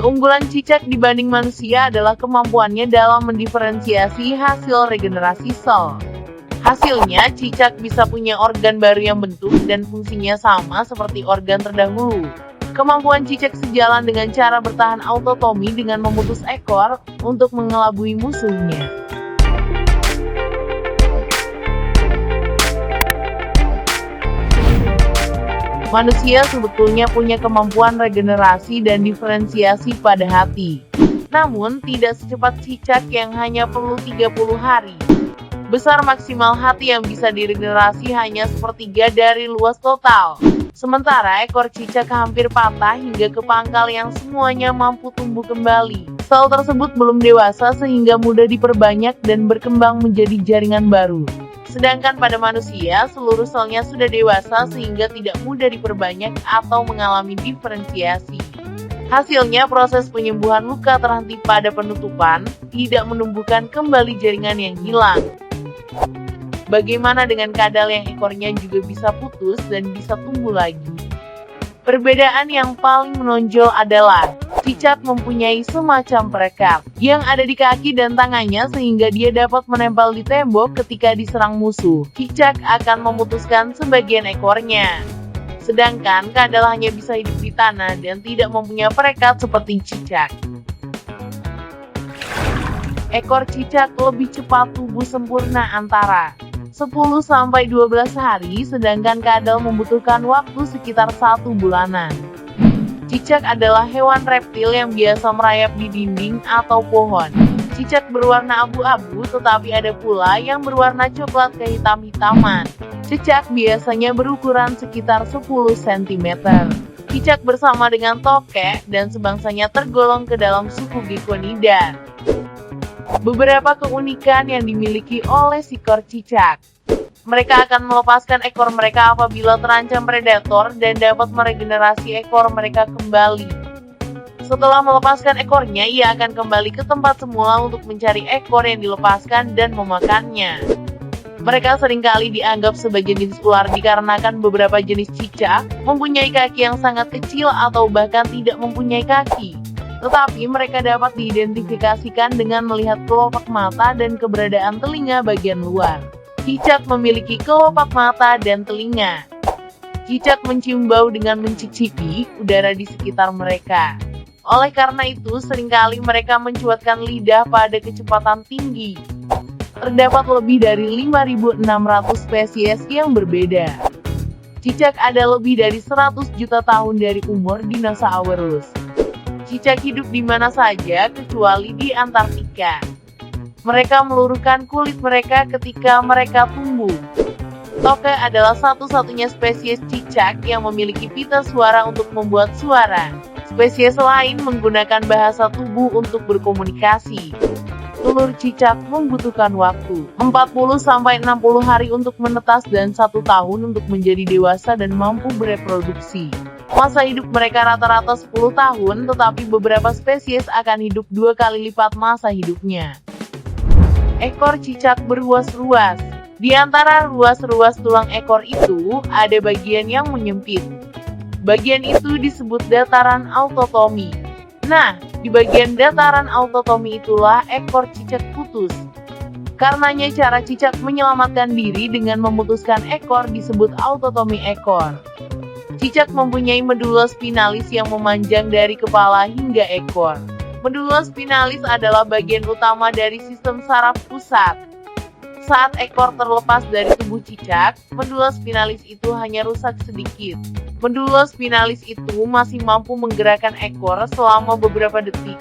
Keunggulan cicak dibanding manusia adalah kemampuannya dalam mendiferensiasi hasil regenerasi sel. Hasilnya, cicak bisa punya organ baru yang bentuk dan fungsinya sama seperti organ terdahulu. Kemampuan cicak sejalan dengan cara bertahan autotomi dengan memutus ekor untuk mengelabui musuhnya. Manusia sebetulnya punya kemampuan regenerasi dan diferensiasi pada hati. Namun, tidak secepat cicak yang hanya perlu 30 hari. Besar maksimal hati yang bisa diregenerasi hanya sepertiga dari luas total. Sementara ekor cicak hampir patah hingga ke pangkal yang semuanya mampu tumbuh kembali. Sel tersebut belum dewasa sehingga mudah diperbanyak dan berkembang menjadi jaringan baru. Sedangkan pada manusia, seluruh selnya sudah dewasa sehingga tidak mudah diperbanyak atau mengalami diferensiasi. Hasilnya, proses penyembuhan luka terhenti pada penutupan, tidak menumbuhkan kembali jaringan yang hilang. Bagaimana dengan kadal yang ekornya juga bisa putus dan bisa tumbuh lagi? Perbedaan yang paling menonjol adalah cicak mempunyai semacam perekat yang ada di kaki dan tangannya sehingga dia dapat menempel di tembok ketika diserang musuh. Cicak akan memutuskan sebagian ekornya. Sedangkan kadal hanya bisa hidup di tanah dan tidak mempunyai perekat seperti cicak. Ekor cicak lebih cepat tumbuh sempurna antara 10-12 hari, sedangkan kadal membutuhkan waktu sekitar 1 bulanan. Cicak adalah hewan reptil yang biasa merayap di dinding atau pohon. Cicak berwarna abu-abu, tetapi ada pula yang berwarna coklat kehitam-hitaman. Cicak biasanya berukuran sekitar 10 cm. Cicak bersama dengan tokek dan sebangsanya tergolong ke dalam suku Geckonidae. Beberapa keunikan yang dimiliki oleh ekor cicak. Mereka akan melepaskan ekor mereka apabila terancam predator dan dapat meregenerasi ekor mereka kembali. Setelah melepaskan ekornya, ia akan kembali ke tempat semula untuk mencari ekor yang dilepaskan dan memakannya. Mereka seringkali dianggap sebagai jenis ular dikarenakan beberapa jenis cicak mempunyai kaki yang sangat kecil atau bahkan tidak mempunyai kaki. Tetapi mereka dapat diidentifikasikan dengan melihat kelopak mata dan keberadaan telinga bagian luar. Cicak memiliki kelopak mata dan telinga. Cicak mencium bau dengan mencicipi udara di sekitar mereka. Oleh karena itu, seringkali mereka mencuatkan lidah pada kecepatan tinggi. Terdapat lebih dari 5.600 spesies yang berbeda. Cicak ada lebih dari 100 juta tahun dari umur dinosaurus. Cicak hidup di mana saja kecuali di Antartika. Mereka meluruhkan kulit mereka ketika mereka tumbuh. Tokek adalah satu-satunya spesies cicak yang memiliki pita suara untuk membuat suara. Spesies lain menggunakan bahasa tubuh untuk berkomunikasi. Telur cicak membutuhkan waktu 40-60 hari untuk menetas dan 1 tahun untuk menjadi dewasa dan mampu bereproduksi. Masa hidup mereka rata-rata 10 tahun, tetapi beberapa spesies akan hidup 2 kali lipat masa hidupnya. Ekor cicak beruas-ruas. Di antara ruas-ruas tulang ekor itu, ada bagian yang menyempit. Bagian itu disebut dataran autotomi. Nah, di bagian dataran autotomi itulah ekor cicak putus. Karenanya cara cicak menyelamatkan diri dengan memutuskan ekor disebut autotomi ekor. Cicak mempunyai medula spinalis yang memanjang dari kepala hingga ekor. Medula spinalis adalah bagian utama dari sistem saraf pusat. Saat ekor terlepas dari tubuh cicak, medula spinalis itu hanya rusak sedikit. Medula spinalis itu masih mampu menggerakkan ekor selama beberapa detik.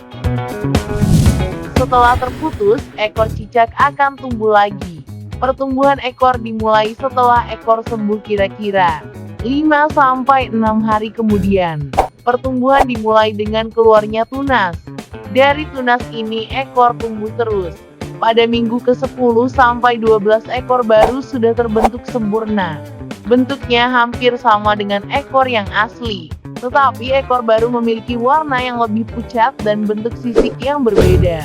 Setelah terputus, ekor cicak akan tumbuh lagi. Pertumbuhan ekor dimulai setelah ekor sembuh kira-kira 5-6 hari kemudian. Pertumbuhan dimulai dengan keluarnya tunas. Dari tunas ini ekor tumbuh terus. Pada minggu ke-10-12 ekor baru sudah terbentuk sempurna. Bentuknya hampir sama dengan ekor yang asli. Tetapi ekor baru memiliki warna yang lebih pucat dan bentuk sisik yang berbeda.